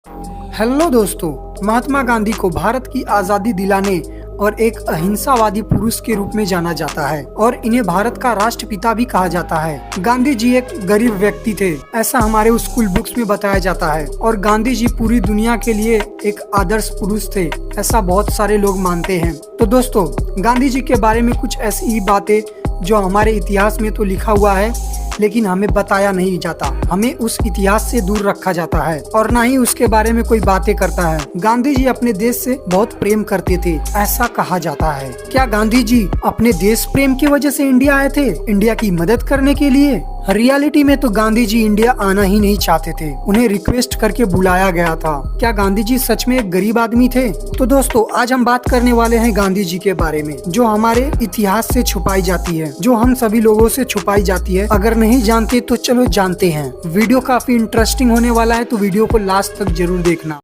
Hello दोस्तों, महात्मा गांधी को भारत की आजादी दिलाने और एक अहिंसावादी पुरुष के रूप में जाना जाता है और इन्हें भारत का राष्ट्रपिता भी कहा जाता है। गांधी जी एक गरीब व्यक्ति थे, ऐसा हमारे स्कूल बुक्स में बताया जाता है, और गांधी जी पूरी दुनिया के लिए एक आदर्श पुरुष थे, ऐसा बहुत सारे लोग मानते हैं। तो दोस्तों, गांधी जी के बारे में कुछ ऐसी ही बातें जो हमारे इतिहास में तो लिखा हुआ है, लेकिन हमें बताया नहीं जाता। हमें उस इतिहास से दूर रखा जाता है और ना ही उसके बारे में कोई बातें करता है। गांधी जी अपने देश से बहुत प्रेम करते थे, ऐसा कहा जाता है। क्या गांधी जी अपने देश प्रेम की वजह से इंडिया आए थे, इंडिया की मदद करने के लिए? रियलिटी में तो गांधी जी इंडिया आना ही नहीं चाहते थे, उन्हें रिक्वेस्ट करके बुलाया गया था। क्या गांधी जी सच में एक गरीब आदमी थे? तो दोस्तों, आज हम बात करने वाले हैं गांधी जी के बारे में, जो हमारे इतिहास से छुपाई जाती है, जो हम सभी लोगों से छुपाई जाती है। अगर नहीं जानते तो चलो जानते हैं। वीडियो काफी इंटरेस्टिंग होने वाला है, तो वीडियो को लास्ट तक जरूर देखना।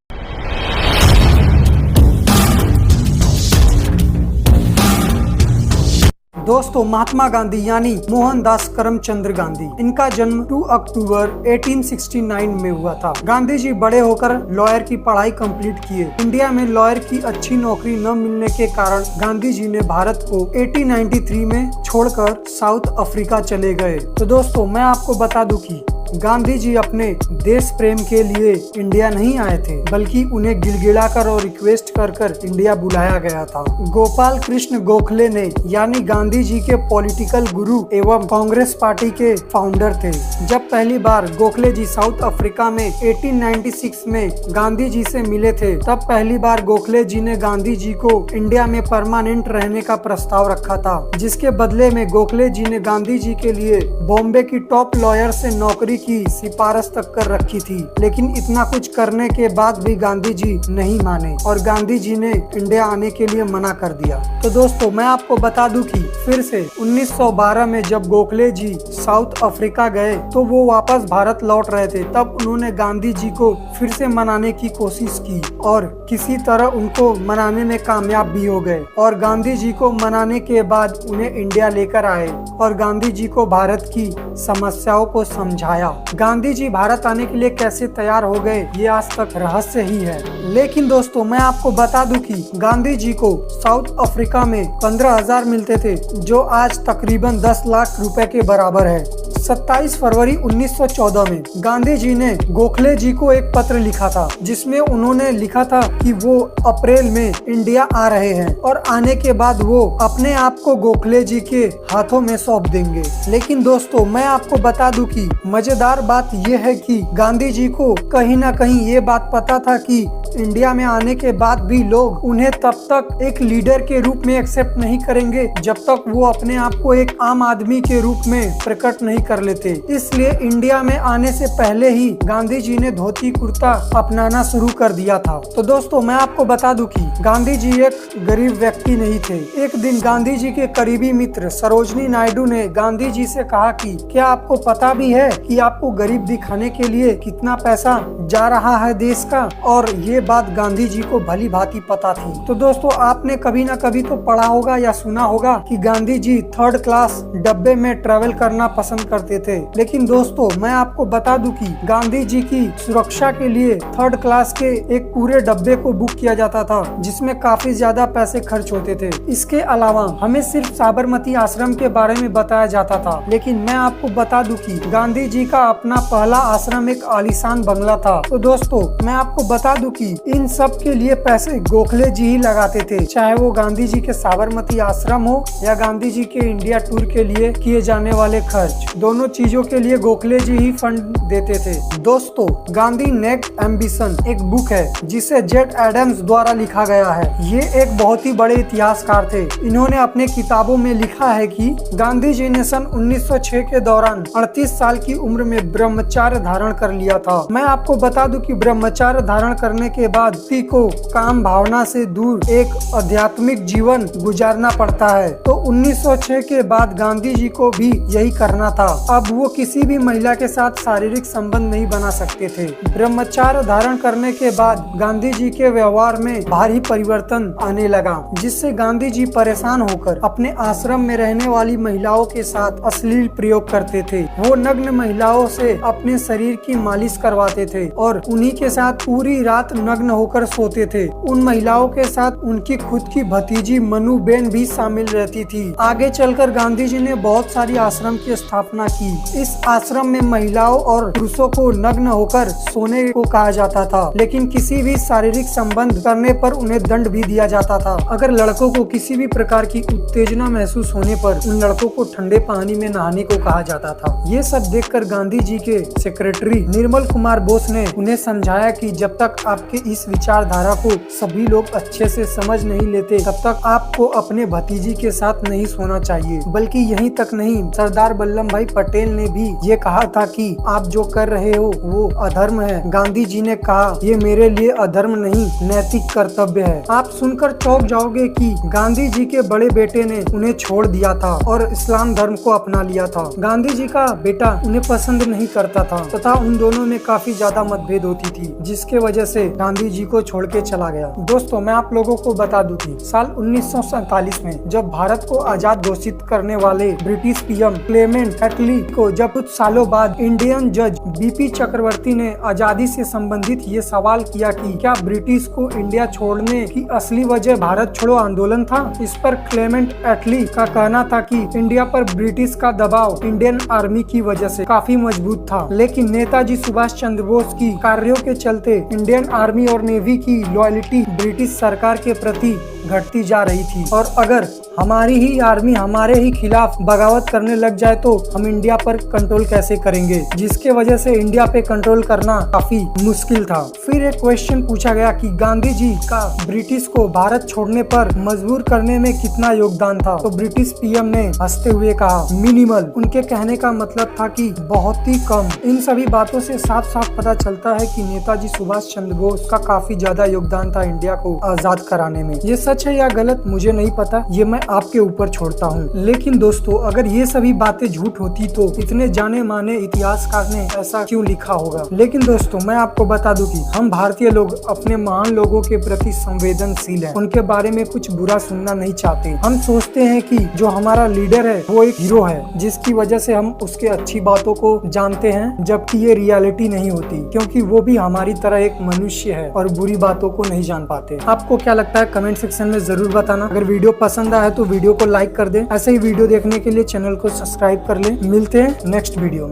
दोस्तों, महात्मा गांधी यानी मोहनदास करमचंद गांधी, इनका जन्म 2 अक्टूबर 1869 में हुआ था। गांधी जी बड़े होकर लॉयर की पढ़ाई कंप्लीट किए। इंडिया में लॉयर की अच्छी नौकरी न मिलने के कारण गांधी जी ने भारत को 1893 में छोड़कर साउथ अफ्रीका चले गए। तो दोस्तों, मैं आपको बता दूं कि गांधी जी अपने देश प्रेम के लिए इंडिया नहीं आए थे, बल्कि उन्हें गिड़गिड़ाकर और रिक्वेस्ट कर इंडिया बुलाया गया था। गोपाल कृष्ण गोखले ने यानी गांधी जी के पॉलिटिकल गुरु एवं कांग्रेस पार्टी के फाउंडर थे। जब पहली बार गोखले जी साउथ अफ्रीका में 1896 में गांधी जी से मिले थे, तब पहली बार गोखले जी ने गांधी जी को इंडिया में परमानेंट रहने का प्रस्ताव रखा था, जिसके बदले में गोखले जी ने गांधी जी के लिए बॉम्बे की टॉप लॉयर से नौकरी की सिफारिश तक कर रखी थी। लेकिन इतना कुछ करने के बाद भी गांधी जी नहीं माने और गांधी जी ने इंडिया आने के लिए मना कर दिया। तो दोस्तों, मैं आपको बता दूं कि फिर से 1912 में जब गोखले जी साउथ अफ्रीका गए तो वो वापस भारत लौट रहे थे। तब उन्होंने गांधी जी को फिर से मनाने की कोशिश की और किसी तरह उनको मनाने में कामयाब भी हो गए, और गांधी जी को मनाने के बाद उन्हें इंडिया लेकर आए और गांधी जी को भारत की समस्याओं को समझाया। गांधी जी भारत आने के लिए कैसे तैयार हो गए, ये आज तक रहस्य ही है। लेकिन दोस्तों, मैं आपको बता दूं कि गांधी जी को साउथ अफ्रीका में 15,000 मिलते थे, जो आज तकरीबन 10 लाख रुपए के बराबर है। 27 फरवरी 1914 में गांधी जी ने गोखले जी को एक पत्र लिखा था, जिसमें उन्होंने लिखा था कि वो अप्रैल में इंडिया आ रहे हैं और आने के बाद वो अपने आप को गोखले जी के हाथों में सौंप देंगे। लेकिन दोस्तों, मैं आपको बता दूं कि मजेदार बात यह है कि गांधी जी को कहीं ना कहीं ये बात पता था कि इंडिया में आने के बाद भी लोग उन्हें तब तक एक लीडर के रूप में एक्सेप्ट नहीं करेंगे जब तक वो अपने आप को एक आम आदमी के रूप में प्रकट नहीं कर लेते। इसलिए इंडिया में आने से पहले ही गांधी जी ने धोती कुर्ता अपनाना शुरू कर दिया था। तो दोस्तों, मैं आपको बता दूं कि गांधी जी एक गरीब व्यक्ति नहीं थे। एक दिन गांधी जी के करीबी मित्र सरोजनी नायडू ने गांधी जी से कहा कि क्या आपको पता भी है कि आपको गरीब दिखाने के लिए कितना पैसा जा रहा है देश का? और ये बात गांधी जी को भली भांति पता थी। तो दोस्तों, आपने कभी ना कभी तो पढ़ा होगा या सुना होगा कि गांधी जी 3rd क्लास डब्बे में ट्रेवल करना पसंद करते थे। लेकिन दोस्तों, मैं आपको बता दूं कि गांधी जी की सुरक्षा के लिए 3rd क्लास के एक पूरे डब्बे को बुक किया जाता था, जिसमें काफी ज्यादा पैसे खर्च होते थे। इसके अलावा हमें सिर्फ साबरमती आश्रम के बारे में बताया जाता था। लेकिन मैं आपको बता दूं कि गांधी जी का अपना पहला आश्रम एक आलीशान बंगला था। तो दोस्तों, मैं आपको बता दूं कि इन सब के लिए पैसे गोखले जी ही लगाते थे, चाहे वो गांधी जी के साबरमती आश्रम हो या गांधी जी के इंडिया टूर के लिए किए जाने वाले खर्च, दोनों चीजों के लिए गोखले जी ही फंड देते थे। दोस्तों, गांधी नेक्स्ट एम्बिशन एक बुक है जिसे जेड एडम्स द्वारा लिखा गया है। ये एक बहुत ही बड़े इतिहासकार थे। इन्होंने अपने किताबों में लिखा है कि गांधी जी ने सन 1906 के दौरान 38 साल की उम्र में ब्रह्मचार्य धारण कर लिया था। मैं आपको बता दूं कि ब्रह्मचार्य धारण करने के बाद व्यक्ति को काम भावना से दूर एक आध्यात्मिक जीवन गुजारना पड़ता है। तो 1906 के बाद गांधी जी को भी यही करना था। अब वो किसी भी महिला के साथ शारीरिक संबंध नहीं बना सकते थे। ब्रह्मचार्य धारण करने के बाद गांधी जी के व्यवहार में भारी परिवर्तन आने लगा, जिससे गांधी जी परेशान होकर अपने आश्रम में रहने वाली महिलाओं के साथ अश्लील प्रयोग करते थे। वो नग्न महिलाओं से अपने शरीर की मालिश करवाते थे और उन्हीं के साथ पूरी रात नग्न होकर सोते थे। उन महिलाओं के साथ उनकी खुद की भतीजी मनु बेन भी शामिल रहती थी। आगे चलकर गांधी जी ने बहुत सारी आश्रम की स्थापना की। इस आश्रम में महिलाओं और पुरुषों को नग्न होकर सोने को कहा जाता था, लेकिन किसी भी शारीरिक संबंध करने पर उन्हें दंड भी दिया जाता था। अगर लड़कों को किसी भी प्रकार की उत्तेजना महसूस होने पर उन लड़कों को ठंडे पानी में नहाने को कहा जाता था। ये सब देखकर गांधी जी के सेक्रेटरी निर्मल कुमार बोस ने उन्हें समझाया कि जब तक आपके इस विचारधारा को सभी लोग अच्छे से समझ नहीं लेते, तब तक आपको अपने भतीजी के साथ नहीं सोना चाहिए। बल्कि यहीं तक नहीं, सरदार वल्लभ भाई पटेल ने भी ये कहा था कि आप जो कर रहे हो वो अधर्म है। गांधी जी ने कहा, ये मेरे लिए अधर्म नहीं, नैतिक कर्तव्य है। आप सुनकर चौंक जाओगे कि गांधी जी के बड़े बेटे ने उन्हें छोड़ दिया था और इस्लाम धर्म को अपना लिया था। गांधी जी का बेटा उन्हें पसंद नहीं करता था तथा उन दोनों में काफी ज्यादा मतभेद होती थी, जिसके वजह से गांधी जी को छोड़ के चला गया। दोस्तों, मैं आप लोगों को बता दूं कि साल 1947 में जब भारत को आजाद घोषित करने वाले ब्रिटिश पीएम क्लेमेंट एटली को जब कुछ सालों बाद इंडियन जज बीपी चक्रवर्ती ने आजादी से संबंधित ये सवाल किया कि क्या ब्रिटिश को इंडिया छोड़ने की असली वजह भारत छोड़ो आंदोलन था। इस पर क्लेमेंट एटली का कहना था कि इंडिया पर ब्रिटिश का दबाव इंडियन आर्मी की वजह से काफी मजबूत था, लेकिन नेताजी सुभाष चंद्र बोस की कार्यों के चलते इंडियन आर्मी और नेवी की लॉयल्टी ब्रिटिश सरकार के प्रति घटती जा रही थी और अगर हमारी ही आर्मी हमारे ही खिलाफ बगावत करने लग जाए तो हम इंडिया पर कंट्रोल कैसे करेंगे, जिसके वजह से इंडिया पे कंट्रोल करना काफी मुश्किल था। फिर एक क्वेश्चन पूछा गया कि गांधी जी का ब्रिटिश को भारत छोड़ने पर मजबूर करने में कितना योगदान था, तो ब्रिटिश पीएम ने हंसते हुए कहा, मिनिमल। उनके कहने का मतलब था कि बहुत ही कम। इन सभी बातों से साफ साफ पता चलता है कि नेताजी सुभाष चंद्र बोस का काफी ज्यादा योगदान था इंडिया को आजाद कराने में। ये सच है या गलत मुझे नहीं पता, ये मैं आपके ऊपर छोड़ता हूँ। लेकिन दोस्तों, अगर ये सभी बातें झूठ होती तो इतने जाने माने इतिहासकार ने ऐसा क्यों लिखा होगा। लेकिन दोस्तों, मैं आपको बता दूं कि हम भारतीय लोग अपने महान लोगों के प्रति संवेदनशील हैं। उनके बारे में कुछ बुरा सुनना नहीं चाहते। हम सोचते हैं कि जो हमारा लीडर है वो एक हीरो है, जिसकी वजह से हम उसके अच्छी बातों को जानते हैं, जबकि ये रियलिटी नहीं होती, क्योंकि वो भी हमारी तरह एक मनुष्य है और बुरी बातों को नहीं जान पाते। आपको क्या लगता है कमेंट सेक्शन में जरूर बताना। अगर वीडियो पसंद आया तो वीडियो को लाइक कर दे। ऐसे ही वीडियो देखने के लिए चैनल को सब्सक्राइब कर ले। मिलते हैं नेक्स्ट वीडियो में।